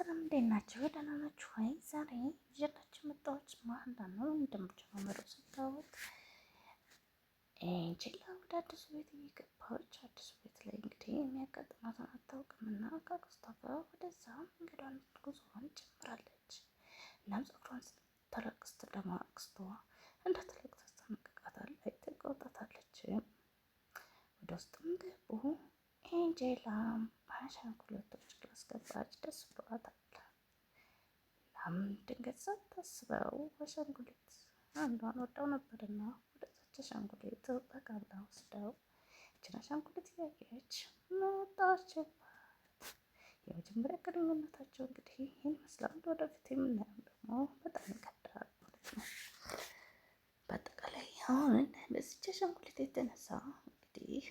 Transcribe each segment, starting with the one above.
ሰላም እንዴት ናችሁ? ደህና ናችሁ ወይ? ዛሬ ይዤላችሁ መጣሁት ማህላ ነው። እንደምትጀምሩ ስታዩት ኤንጀላ ወደ አዲሱ ቤት እየገባች አዲሱ ቤት ላይ እንግዲህ የሚያጋጥማትን አታውቅምና ከአክስቷ ጋር ወደዛ መንገዷን ጉዞዋን ጀምራለች። እናም ፀጉሯን ስትለቅስ ደግሞ አክስቷ እንዳትለቅስ ታስጠነቅቃታለች፣ ትቆጣታለች። ወደ ውስጥም ገቡ። ኤንጀላ አሻንጉሊቶች ላስገባች ደስ ብሏታል። እናም ድንገት ሳታስበው አሻንጉሊት አንዷን ወዳው ነበርና ወደዛች አሻንጉሊት ጠጋ ብላ ወስደው ይችን አሻንጉሊት እያየች መጣችባት። የመጀመሪያ ግንኙነታቸው እንግዲህ ይህን ይመስላል። ወደፊት የምናየው ደግሞ በጣም ይከብዳል ማለት ነው። በአጠቃላይ አሁን በዚች አሻንጉሊት የተነሳ እንግዲህ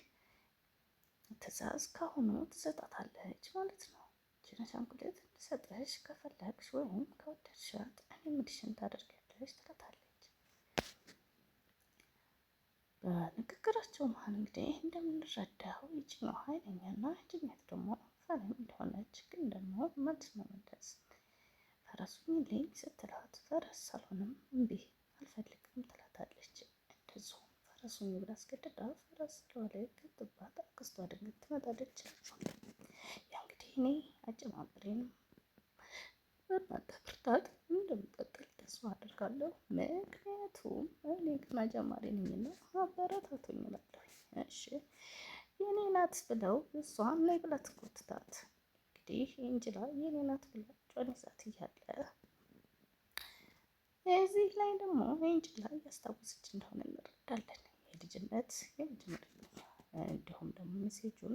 ትዕዛዝ ካሁኑ ትሰጣታለች ማለት ነው። ይህችን አሻንጉሊት እንድሰጥሽ ከፈለግሽ ወይም ከወደድሻት እኔ የምልሽን ታደርጊያለሽ ትላታለች። በንግግራቸው መሀል እንግዲህ እንደምንረዳው ይችኛው ኃይለኛና ይችኛት ደግሞ ፈሪም እንደሆነች ግን ደግሞ መልስ መመለስ ፈረሱኝ ልኝ ስትላት ፈረስ አልሆንም እምቢ አልፈልግም ትላታለች። እንደዚሁ ፈረሱኝ ብላ አስገድዳ ፈረስ ስለዋለ ክትባት አክስቷ ድንገት ትመጣለች። ያ እንግዲህ እኔ አጨማምሬን በእናንተ ብርታት እንደምቀጥል ተስፋ አድርጋለሁ። ምክንያቱም እኔ ገና ጀማሪ ነኝና አበረታቱኝ እላለሁ። እሺ የኔ ናት ብለው እሷን ነይ ብላ ትጎትታት። እንግዲህ ኤንጀላ የኔ ናት ብላ ጮን ይዛት እያለ እዚህ ላይ ደግሞ ኤንጀላ እያስታወሰች እንደሆነ እንረዳለን። የልጅነት የመጀመሪያ እንዲሁም ደግሞ ሜሴጁን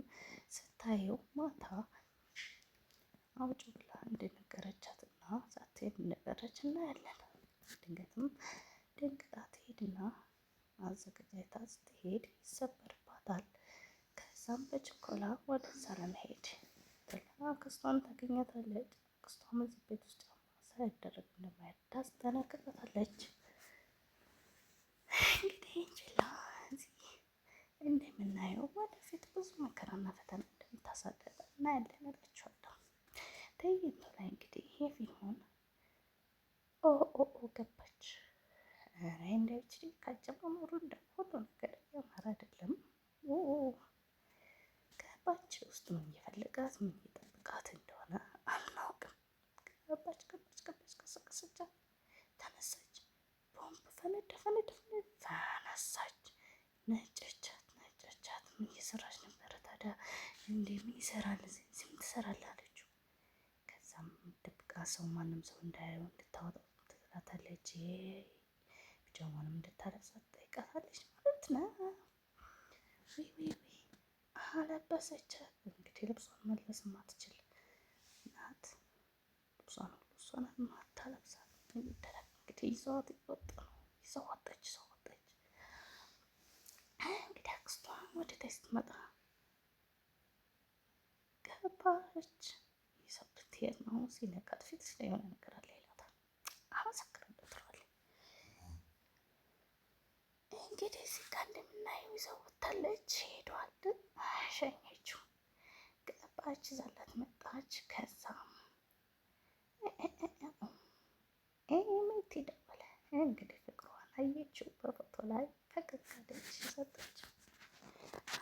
ስታየው ማታ አውጭ ብላ እንደነገረቻት እና ሳትሄድ እንደቀረች እናያለን። ድንገትም ደንግጣ ትሄድና አዘገጃጅታ ስትሄድ ይሰበርባታል። ከዛም በችኮላ ወደዛ ለመሄድ አክስቷን ታገኛታለች። አክስቷም እዚህ ቤት ውስጥ ሳይደረግ እንደማያት ታስጠነቅቃታለች። እንግዲህ ኤንጀላ እዚህ እንደምናየው ወደፊት ብዙ መከራና ፈተና እንደምታሳልፍ እናያለን እላችኋለሁ። ትዕይንቱ ላይ እንግዲህ የፊልሙን ገባች። እንደች ካጨማመሩ እንደ ሁሉ ነገር ያማረ አይደለም። ገባች። ውስጥ ምን እየፈለጋት ምን እየጠበቃት እንደሆነ አልናውቅም። ገባች ቀሰቀሰቻት፣ ተነሳች። ቦምብ ፈነዳ ተነሳች። ነጨቻት። ምን እየሰራች ነበረ ታዲያ? እንዴ ምን ይሰራል እዚህ ምን ትሰራለህ አለችው። ከዛም ደብቃ ሰው ማንም ሰው እንዳያየው እንድታወጣው ትላታለች። ቢጃማንም እንድታለብሳት ትጠይቃታለች ማለት ነው። አለበሰቻት። እንግዲህ ልብሷን መልበስ ማትችል ናት። ልብሷን ሁሉ እሷ ናት ማታለብሳት። እንግዲህ ይዘዋት ይወጣ ነው። ይዘው ወጣች። እንግዲህ አክስቷ ወደ ታች ስትመጣ ገባች። ይዘው ልትሄድ ነው። ሲነቃት ፊትሽ ላይ የሆነ ነገር አለ ይላታል። አመሰግናለሁ ትለዋለች። እንግዲህ እዚህ ጋር እንደምናየው ይዘው ወጣለች። ሄዷል። ሸኘችው። ገባች። ይዛላት መጣች። ከዛም ሜቴ ደወለ። እንግዲህ ፍቅሯን አየችው በፎቶ ላይ ፈገግታለች። ሰጠችው።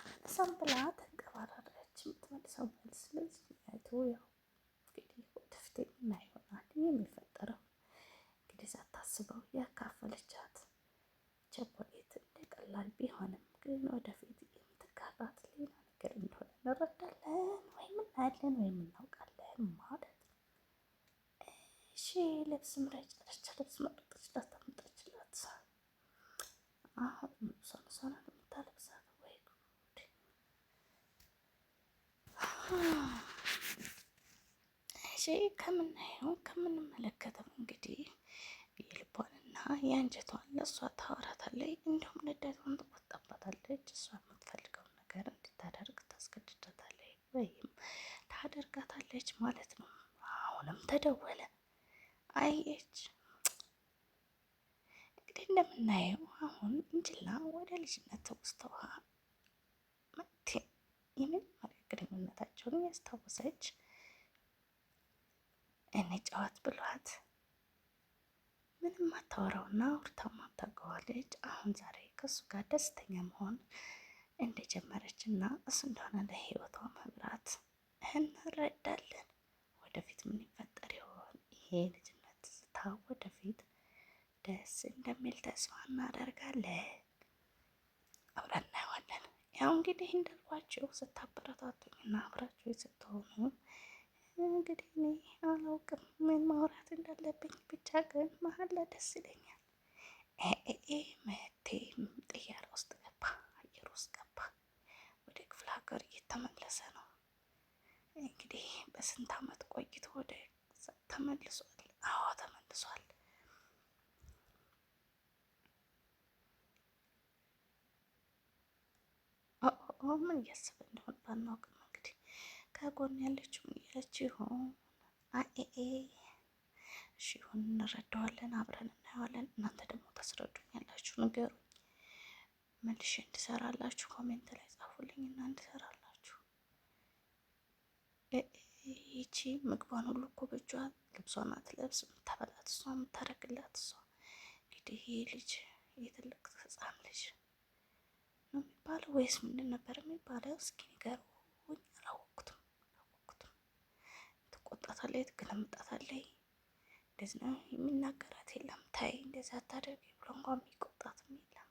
አነሳም ብላ ተንቀባረረች። የምትመልሰው መልስ ስለዚህ አይቶ ያው እንግዲህ ወደፊት የምናየው ይሆናል የሚፈጠረው። እንግዲህ ሳታስበው ያካፈለቻት ቸኮሌት እንደቀላል ቢሆንም ግን ወደፊት የምትጋራት ሌላ ነገር እንደሆነ እንረዳለን ወይም እናያለን ወይም እናውቃለን ማለት ነው። እሺ ልብስ ምረጭ አለች። ልብስ መረጠችላት፣ ታመጣችላት። አሁን እሷን የምታለብሳት ወይ ጉድ! እሺ ከምንመለከተው እንግዲህ የልቧንና የአንጀቷን ለእሷ ታወራታለች። እንዲሁም ንዴቷን ትቆጣባታለች። እሷ የምትፈልገውን ነገር እንድታደርግ ታስገድዳታለች ወይም ታደርጋታለች ማለት ነው። አሁንም ተደወለ። አየች። እንግዲህ እንደምናየው አሁን ኤንጀላ ወደ ልጅነት ትውስታዋ የመጀመሪያ ግንኙነታቸውን ያስታወሰች እንጫወት ብሏት ምንም አታወራውና አውርታው ማታውቀዋ ልጅ አሁን ዛሬ ከሱ ጋር ደስተኛ መሆን እንደጀመረች እና እሱ እንደሆነ ለህይወቷ መብራት እንረዳለን። ወደፊት ምን ይፈጠር ይሆን? ይሄ ልጅነት ትዝታ ወደፊት ደስ እንደሚል ተስፋ እናደርጋለን። አብረን እናየዋለን። ያው እንግዲህ እንዳልኳቸው ስታበረታቱኝ እና አብራችሁ ስትሆኑ እንግዲህ እኔ አላውቅም ምን ማውራት እንዳለብኝ፣ ብቻ ግን መሀል ላይ ደስ ይለኛል። መቴ ጥያቄ ውስጥ ገባ፣ አየር ውስጥ ገባ። ወደ ክፍለ ሀገር እየተመለሰ ነው እንግዲህ በስንት አመት ቆይቶ ወደ ተመልሷል። አዎ ተመልሷል። ምን እያሰበ እንደሆነ ባናውቅም እንግዲህ ከጎን ያለችው ምን እያለች ይሆን? እሺ ይሁን፣ እንረዳዋለን፣ አብረን እናየዋለን። እናንተ ደግሞ ታስረዱኛላችሁ፣ ንገሩኝ፣ መልሼ እንድሰራላችሁ ኮሜንት ላይ ጻፉልኝ እና እንድሰራላችሁ። ይቺ ምግቧን ሁሉ እኮ በእጇ ልብሷን አትለብስ፣ የምታበላት እሷ፣ የምታረግላት እሷ። እንግዲህ ይህ ልጅ የትልቅ ህፃን ልጅ ነው የሚባለው ወይስ ምንድን ነበር የሚባለው? እስኪ ንገሩኝ። አላወቅኩትም። ትቆጣታለች፣ ትገለምጣታለች። እንደዚህ ነው የሚናገራት የለም። ታይ እንደዚህ አታደርጊ ብሎ እንኳን የሚቆጣትም የለም።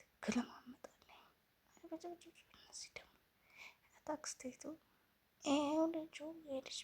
ትገለማመጣለች። እነዚህ ደግሞ ታክስቴቱ ይኸው ልጁ የልጅ